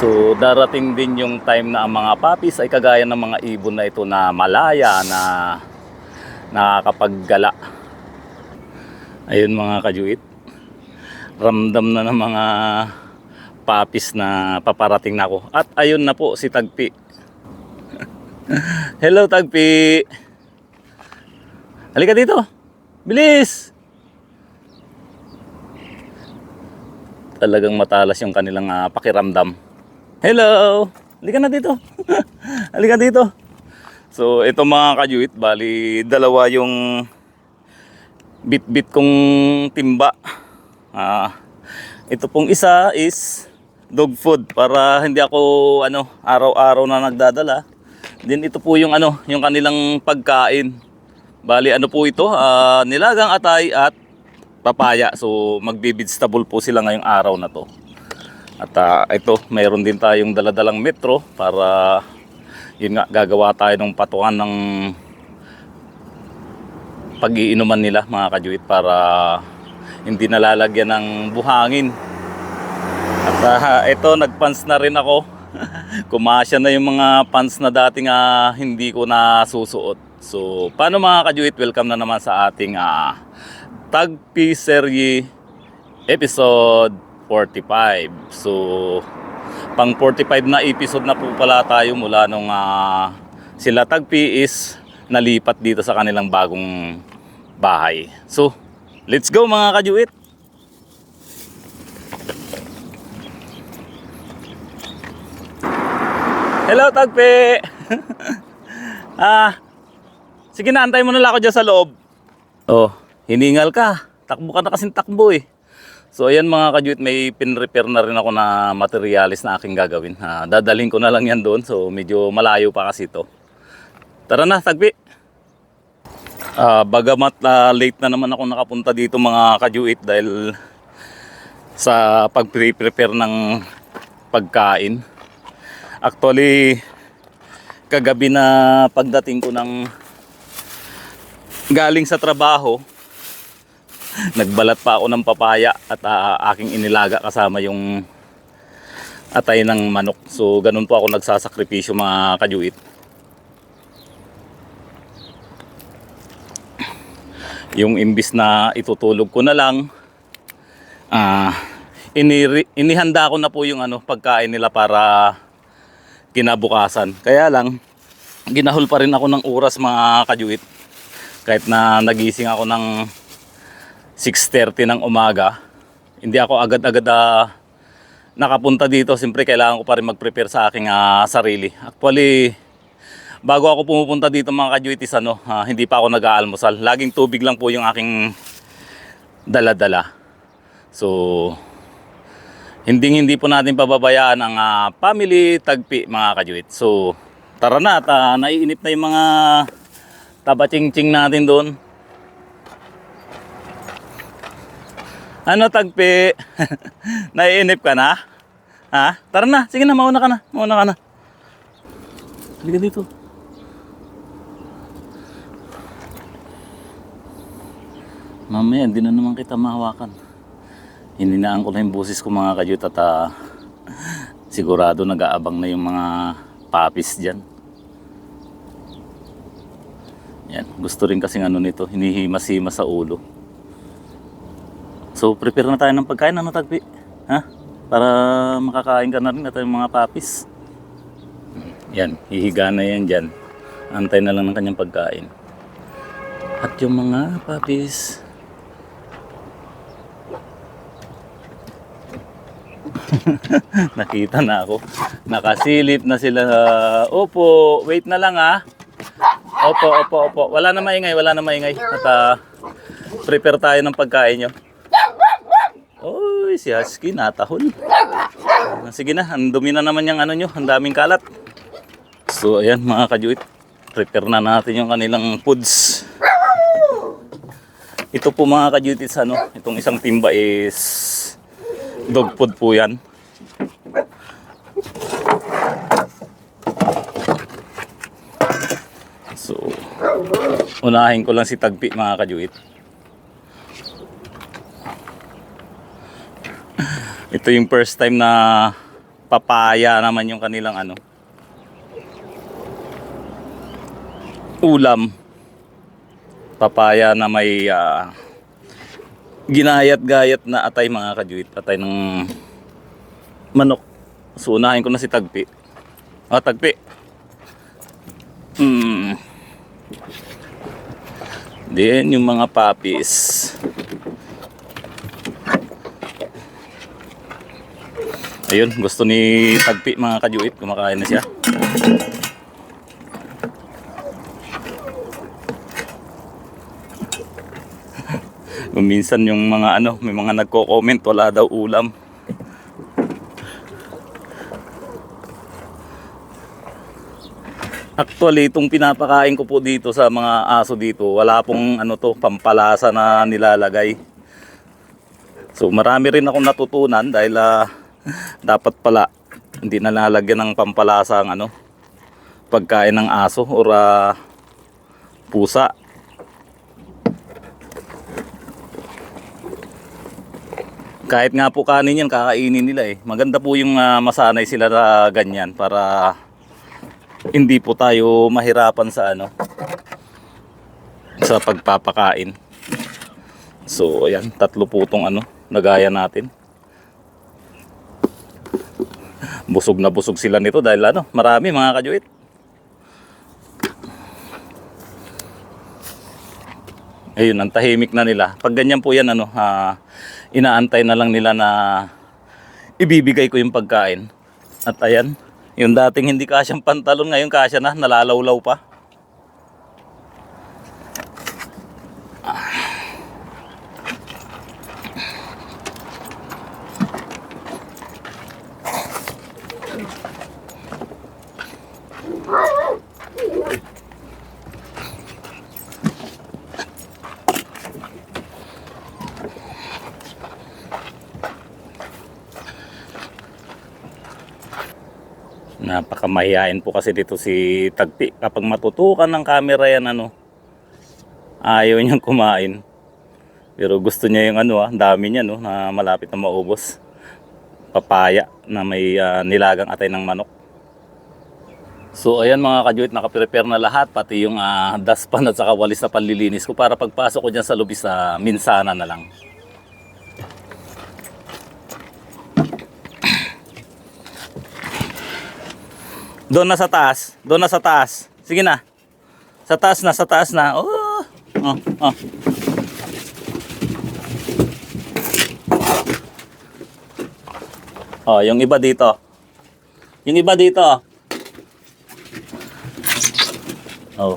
So darating din yung time na ang mga puppies ay kagaya ng mga ibon na ito na malaya na nakakapaggala. Ayun mga kajuit, ramdam na ng mga puppies na paparating na ako. At ayun na po si Tagpi. Hello Tagpi. Halika dito. Bilis. Talagang matalas yung kanilang pakiramdam. Hello. Halika na dito. Halika dito. So ito mga kajuit, bali dalawa yung bit-bit kong timba. Ito pong isa is dog food para hindi ako araw-araw na nagdadala. Then ito po yung yung kanilang pagkain. Bali po ito, nilagang atay at papaya. So magbi-vegetable po sila ngayong araw na to. At ito, mayroon din tayong daladalang metro para yun nga, gagawa tayo ng patukan ng pag-iinuman nila mga kajuit para hindi nalalagyan ng buhangin. At ito, nagpants na rin ako. Kumasya na yung mga pants na dating hindi ko na susuot. So paano mga kajuit, welcome na naman sa ating Tagpi Serye episode 45. So pang 45 na episode na po pala tayo mula nung sila Tagpi is nalipat dito sa kanilang bagong bahay. So let's go mga kajuit. Hello Tagpi. Sige na, antay mo na lang ako dyan sa loob. Oh, hiningal ka. Takbo ka na kasing takbo eh. So ayan mga kajuit, may pin-repair na rin ako na materialis na aking gagawin. Dadalhin ko na lang yan doon. So medyo malayo pa kasi ito. Tara na, Tagpi. Bagamat late na naman ako nakapunta dito mga kajuit dahil sa pag-prepare ng pagkain. Actually, kagabi na pagdating ko ng galing sa trabaho, nagbalat pa ako ng papaya at aking inilaga kasama yung atay ng manok. So ganun po ako nagsasakripisyo mga kajuit. Yung imbis na itutulog ko na lang, inihanda ko na po yung pagkain nila para kinabukasan. Kaya lang, ginahol pa rin ako ng oras mga kajuit. Kahit na nagising ako ng 6:30 ng umaga, hindi ako agad-agad nakapunta dito. Siyempre kailangan ko pa rin mag-prepare sa aking sarili. Actually, bago ako pumupunta dito mga kajuitis, hindi pa ako nag-aalmusal. Laging tubig lang po yung aking dala-dala. So hindi po natin pababayaan ang family Tagpi mga kajuit. So tara na, at naiinip na yung mga taba-ching-ching natin doon. Ano Tagpi? Naiinip ka na? Tara na, sige na, mauna ka na. Mauna ka na. Halika dito. Mamaya, hindi na naman kita mahawakan. Hininaan ko na yung boses ko mga kajuit at sigurado nag-aabang na yung mga puppies dyan. Yan, gusto rin kasing nito, hinihimas-himas sa ulo. So prepare na tayo ng pagkain, Tagpi? Para makakain ka na rin at yung mga puppies. Yan, hihiga na yan dyan. Antay na lang ng kanyang pagkain. At yung mga puppies, nakita na ako. Nakasilip na sila. Opo, wait na lang Opo. Wala na maingay. At prepare tayo ng pagkain nyo. Oy, si Husky natahol. Sige na, ang dumi na naman yung nyo. Ang daming kalat. So ayan mga kajuit, prepare na natin yung kanilang foods. Ito po mga kajuit is itong isang timba is dog food po yan. So unahin ko lang si Tagpi mga kajuit. Ito yung first time na papaya naman yung kanilang ano, ulam. Papaya na may ginayat-gayat na atay mga kajuit, atay ng manok. So unahin ko na si Tagpi. Tagpi. Then yung mga puppies. Ayun, gusto ni Tagpi mga kajuit, kumakain na siya. Minsan yung mga ano, may mga nagko-comment wala daw ulam. Actually, itong pinapakain ko po dito sa mga aso dito, wala pong ano to, pampalasa na nilalagay. So marami rin akong natutunan dahil dapat pala hindi na nalalagyan ng pampalasa ang ano, pagkain ng aso or pusa. Kahit nga po kanin yan, kakainin nila eh. Maganda po yung masanay sila na ganyan para hindi po tayo mahirapan sa ano, sa pagpapakain. So ayan, 3 po itong ano, nagaya natin. Busog na busog sila nito dahil ano, marami mga kajuit. Ayun, ang tahimik na nila. Pag ganyan po yan ano, inaantay na lang nila na ibibigay ko yung pagkain. At ayan, yung dating hindi kasyang pantalon, ngayon kasya na, nalalawlaw pa. Napakamahiyain po kasi dito si Tagpi. Kapag matutukan ng camera yan ano, ayaw niyang kumain. Pero gusto niya yung ano dami niya no, na malapit na maubos. Papaya na may nilagang atay ng manok. So ayan mga kajuit, nakaprepare na lahat. Pati yung daspan at saka walis na panlilinis ko para pagpasok ko dyan sa lobby sa minsana na lang. Doon na sa taas. Doon na sa taas. Sige na. Sa taas na, sa taas na. Oh. Oh. Oh, yung iba dito. Yung iba dito. Oh.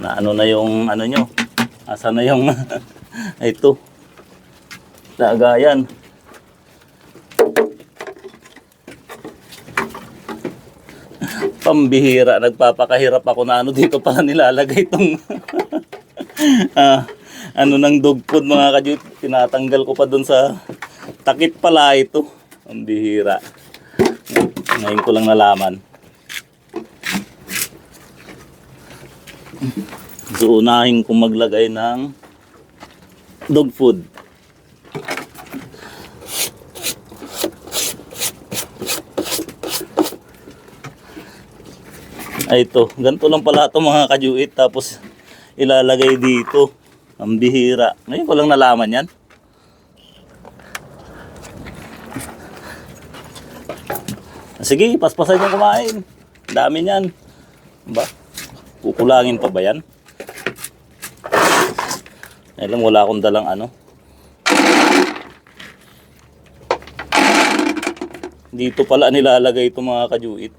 Na ano na yung ano nyo? Asa na yung ito. Lagayan. Pambihira, nagpapakahirap ako na ano dito pala nilalagay itong ano ng dog food mga kajuit. Tinatanggal ko pa dun sa takip pala ito. Pambihira. Ngayon ko lang nalaman. So unahin kong maglagay ng dog food. Ay ito, ganito lang pala ito mga kajuit, tapos ilalagay dito. Ang bihira. Ngayon ko lang nalaman yan. Sige, paspasan niyo kumain. Dami niyan. Ba? Kukulangin pa ba yan? Alam, wala akong dalang ano. Dito pala nilalagay ito mga kajuit.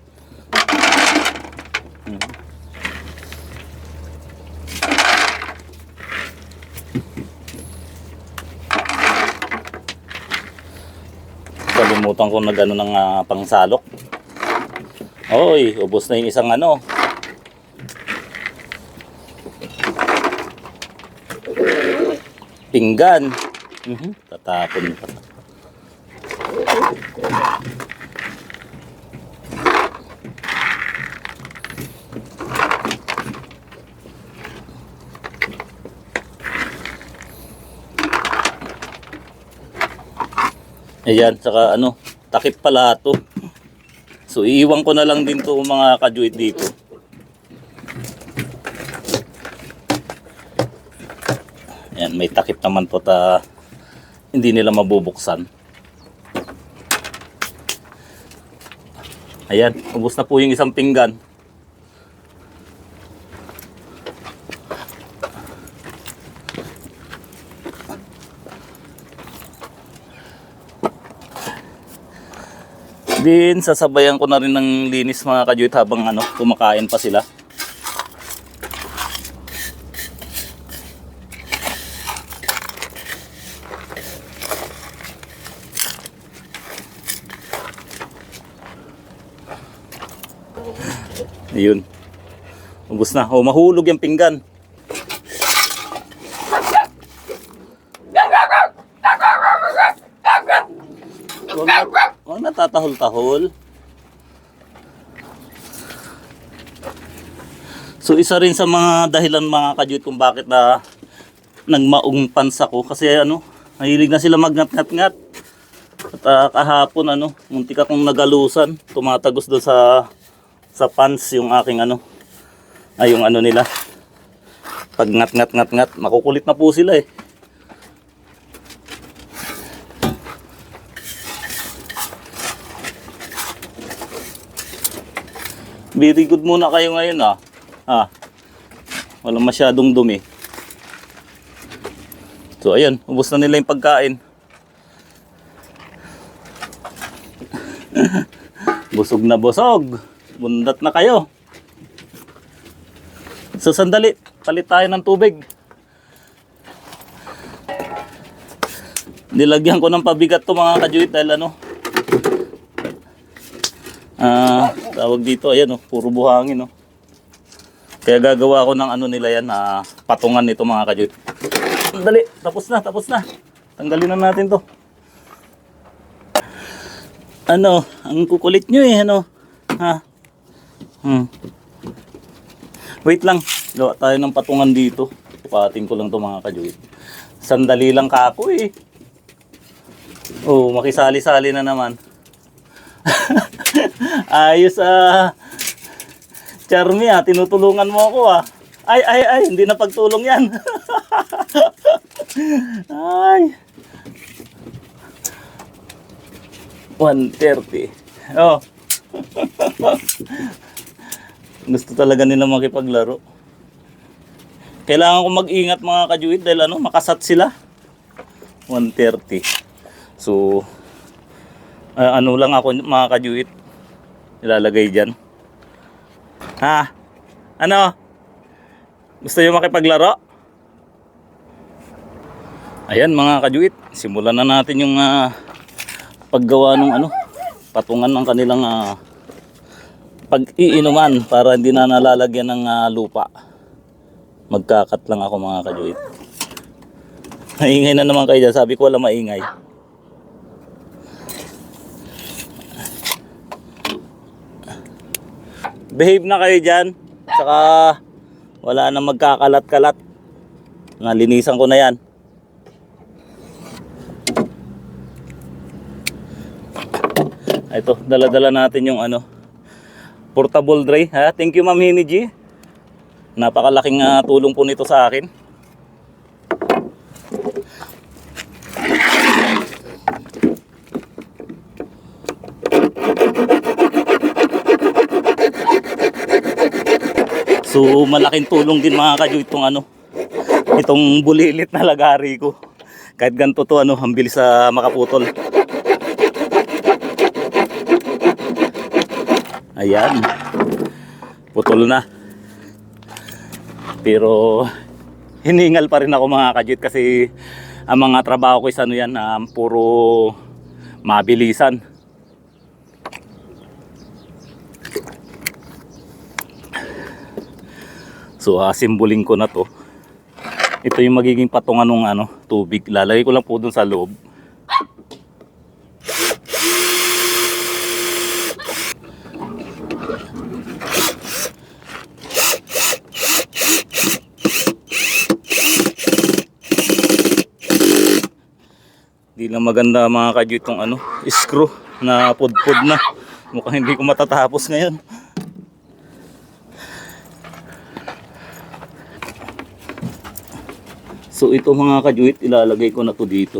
Kalimutan ko na gano'n ng pangsalok. Oy, ubos na yung isang ano. Pinggan. Tatapon pa. Ayan, saka ano, takip pala ito. So iiwan ko na lang din to mga kajuit dito. Ayan, may takip naman po ta hindi nila mabubuksan. Ayan, ubos na po yung isang pinggan. Din, sasabayan ko na rin ng linis mga kajuit habang kumakain pa sila. Ayun. Ubus na. Oh, mahulog yung pinggan. Huwag natatahol-tahol. So isa rin sa mga dahilan mga kajuit kung bakit na nagmaong pants ako kasi mahilig na sila magngat-ngat-ngat. At kahapon muntik akong nagalusan, tumatagos doon sa pants yung aking yung nila. Pag ngat-ngat-ngat-ngat, makukulit na po sila eh. Very good muna kayo ngayon walang masyadong dumi. So ayan, ubos na nila yung pagkain. Busog na busog. Bundat na kayo. So sandali, palit tayo ng tubig. Nilagyan ko ng pabigat to mga kajuit dahil tawag dito, ayan puro buhangin Kaya gagawa ko ng nila yan, patungan nito mga kajuit. Dali, tapos na. Tanggalin na natin to. Ang kukulit nyo Wait lang, gawa tayo ng patungan dito. Pating ko lang to mga kajuit. Sandali lang kako Oh, makisali-sali na naman. Ayos Charmy tinutulungan mo ako Ay, hindi na pagtulong yan. Ay. 130. Oh. Gusto talaga nila makipaglaro. Kailangan ko mag-ingat mga kajuit dahil makasat sila. 130. So lang ako mga kajuit ilalagay dyan. Gusto nyo makipaglaro? Ayan mga kajuit, simulan na natin yung paggawa ng patungan ng kanilang pag-iinuman para hindi na nalalagyan ng lupa. Magkakat lang ako mga kajuit. Maingay na naman kayo dyan, sabi ko wala maingay. Behave na kayo dyan. Saka wala na magkakalat-kalat. Nalinisan ko na yan. Ito, dala-dala natin yung portable dry. Thank you Ma'am Hini G. Napakalaking tulong po nito sa akin. So malaking tulong din mga kajuit itong bulilit na lagari ko. Kahit ganito to ang bilis makaputol. Ayan. Putol na. Pero hiningal pa rin ako mga kajuit kasi ang mga trabaho ko is puro mabilisan. So simboling ko na to. Ito yung magiging patungan ng tubig. Lalagay ko lang po dun sa loob. Di lang maganda mga kajuit itong screw na pudpud na. Mukhang hindi ko matatapos ngayon. So ito mga kajuit, ilalagay ko na to dito.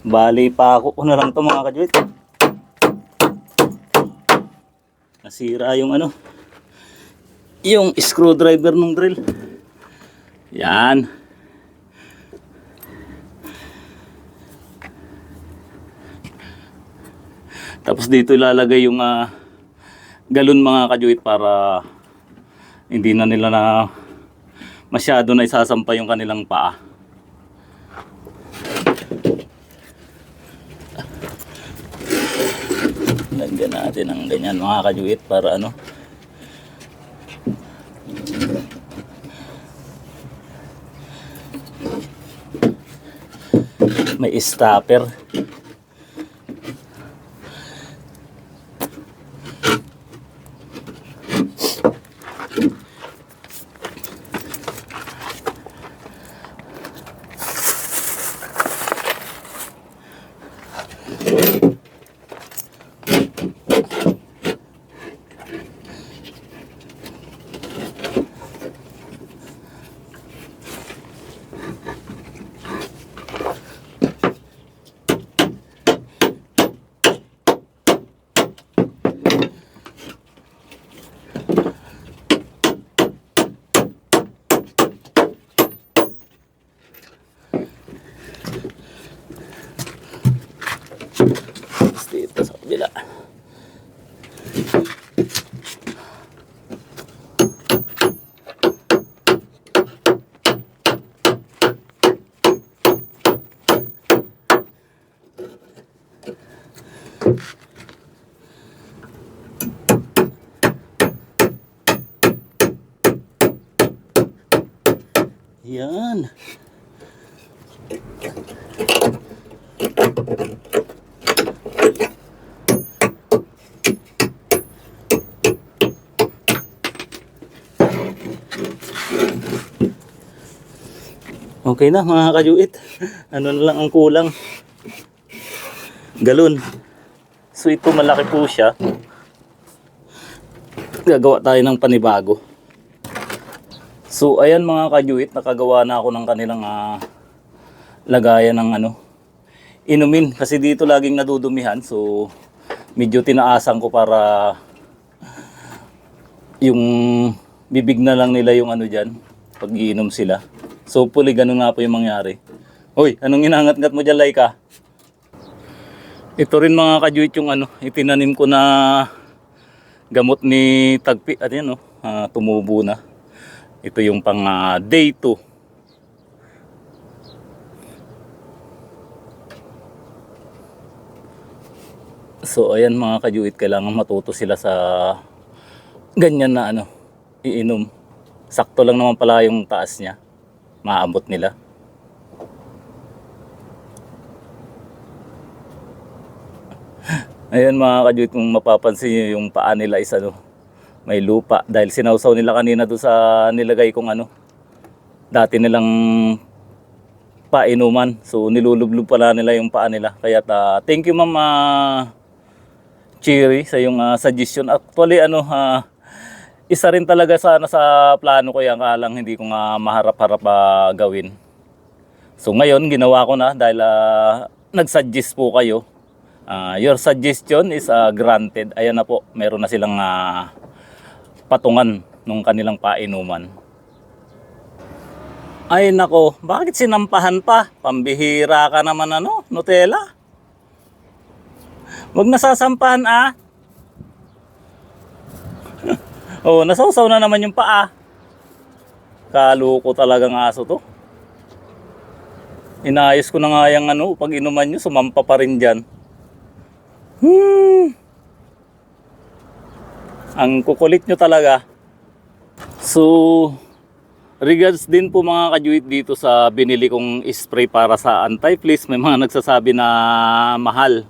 Bali pa ako na lang to mga kajuit. Nasira yung ano, yung screwdriver ng drill. Yan. Tapos dito ilalagay yung galon mga kajuit para hindi na nila na masyado na isasampa yung kanilang paa. Lagyan natin ng ganyan mga kajuit para ano, may stopper. Dito sa kabila. Yan. Okay na mga kajuit. Ano na lang ang kulang? Galon. So ito malaki po siya. Gagawa tayo ng panibago. So ayan mga kajuit, nakagawa na ako ng kanilang lagayan ng ano, inumin. Kasi dito laging nadudumihan. So medyo tinaasan ko para yung bibig na lang nila yung ano dyan pag iinom sila. So hopefully ganun nga po yung mangyari. Hoy, anong inangat-ngat mo dyan, Laika? Ito rin mga kajuit yung ano, itinanim ko na gamot ni Tagpi. At yan tumubo na. Ito yung pang day 2. So ayan mga kajuit, kailangan matuto sila sa ganyan na ano, iinom. Sakto lang naman pala yung taas niya. Maabot nila. Ayan mga kajuit, kung mapapansin nyo yung paa nila is ano, may lupa. Dahil sinawsaw nila kanina doon sa nilagay kong ano, dati nilang painuman. So nilulublog pala nila yung paa nila. Kaya thank you ma'am Cherry sa yung suggestion. Actually ano, isa rin talaga sana sa plano ko yan, kalang hindi ko nga maharap-harap gawin. So ngayon ginawa ko na dahil nag-suggest po kayo. Your suggestion is granted. Ayan na po, meron na silang patungan nung kanilang painuman. Ay nako, bakit sinampahan pa? Pambihira ka naman ano, Nutella. Huwag nasasampahan Oh, nasawsaw na naman yung paa. Kaluko talagang aso to. Inayos ko na nga yung ano, pag inuman nyo, sumampa pa rin dyan. Ang kukulit nyo talaga. So, Regards din po mga kajuit dito sa binili kong spray para sa anti-fleas, may mga nagsasabi na mahal.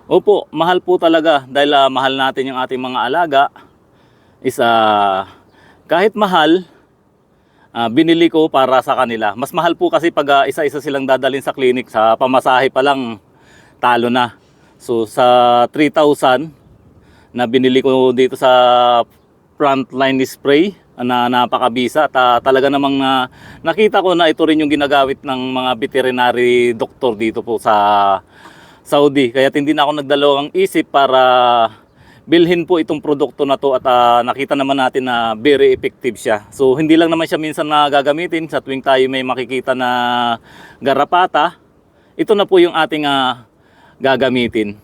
Opo, mahal po talaga dahil mahal natin yung ating mga alaga. Kahit mahal, binili ko para sa kanila. Mas mahal po kasi pag isa-isa silang dadalhin sa clinic, sa pamasahe pa lang talo na. So sa 3,000 na binili ko dito sa Frontline spray na napakabisa at talaga namang nakita ko na ito rin yung ginagamit ng mga veterinary doctor dito po sa Saudi. Kaya hindi na ako nagdalawang isip para bilhin po itong produkto na to at nakita naman natin na very effective siya. So hindi lang naman siya minsan na gagamitin sa tuwing tayo may makikita na garapata. Ito na po yung ating gagamitin.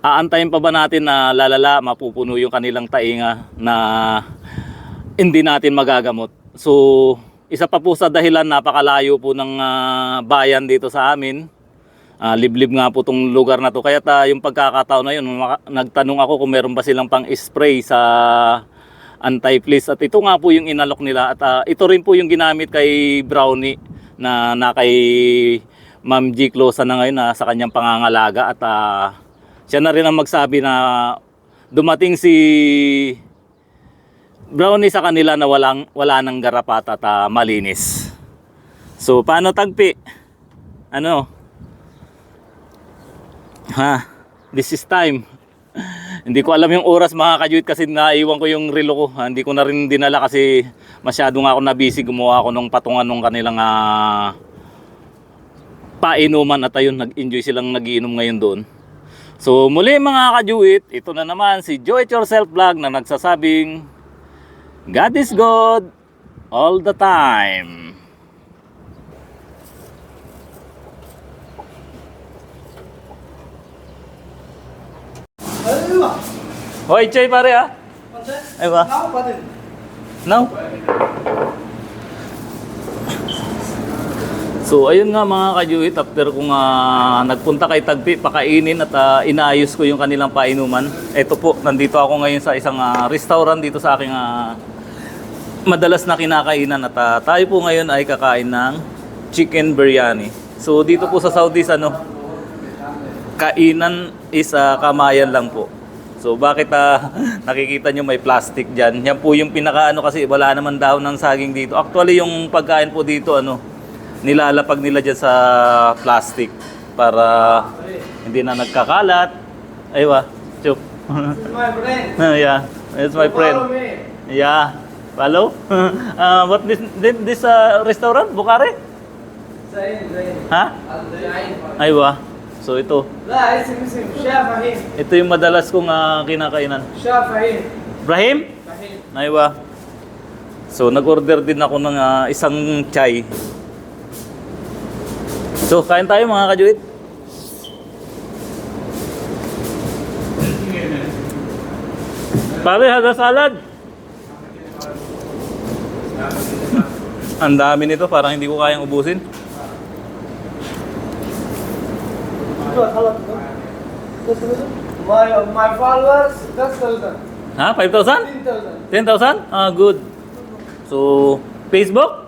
Aantayin pa ba natin na lalala, mapupuno yung kanilang tainga na hindi natin magagamot? So, isa pa po sa dahilan, napakalayo po ng bayan dito sa amin. Liblib nga po tong lugar na to. Kaya yung pagkakataon na yun, nagtanong ako kung meron ba silang pang spray sa anti-fleas. At ito nga po yung inalok nila. At ito rin po yung ginamit kay Brownie na kay Ma'am G. Closa na ngayon sa kanyang pangangalaga. At siya na rin ang magsabi na dumating si Brownie sa kanila na wala nang garapata at malinis. So paano tagpi? Ano? This is time. Hindi ko alam yung oras mga kajuit kasi naiwan ko yung relo ko. Hindi ko na rin dinala kasi masyado nga ako na busy. Gumawa ako ng patungan ng kanilang painuman at ayun, nag-enjoy silang nagiinom ngayon doon. So muli mga kajuit, ito na naman si Joe It Yourself Vlog na nagsasabing God is good all the time. Hoy Chay pare Ay ba? Now? So ayun nga mga kajuit, after kong nagpunta kay Tagpi, pakainin at inaayos ko yung kanilang painuman. Ito po, nandito ako ngayon sa isang restaurant dito sa aking madalas na kinakainan. At tayo po ngayon ay kakain ng chicken biryani. So dito po sa Saudi, kainan is kamayan lang po. So bakit nakikita nyo may plastic dyan? Yan po yung pinakaano kasi wala naman daw ng saging dito. Actually yung pagkain po dito nilalapag nila dyan sa plastic para hindi na nagkakalat. Aywa, chup. This is my friend. Yeah, it's my friend. Follow me. Yeah, follow? What this restaurant? Bukhari? Zain. Ha? Zain. Aywa. So ito. لا اسم شاه فهيم. Ito yung madalas kong kinakainan. شاه فهيم. Ibrahim? فهيم. Aywa. So nag-order din ako ng isang chai. So, kain tayo mga kajuit. Pare, hada salad. Ang dami nito, parang hindi ko kayang ubusin. My followers 10,000. Ha? 5,000? 10,000. 10,000? Good. So, Facebook?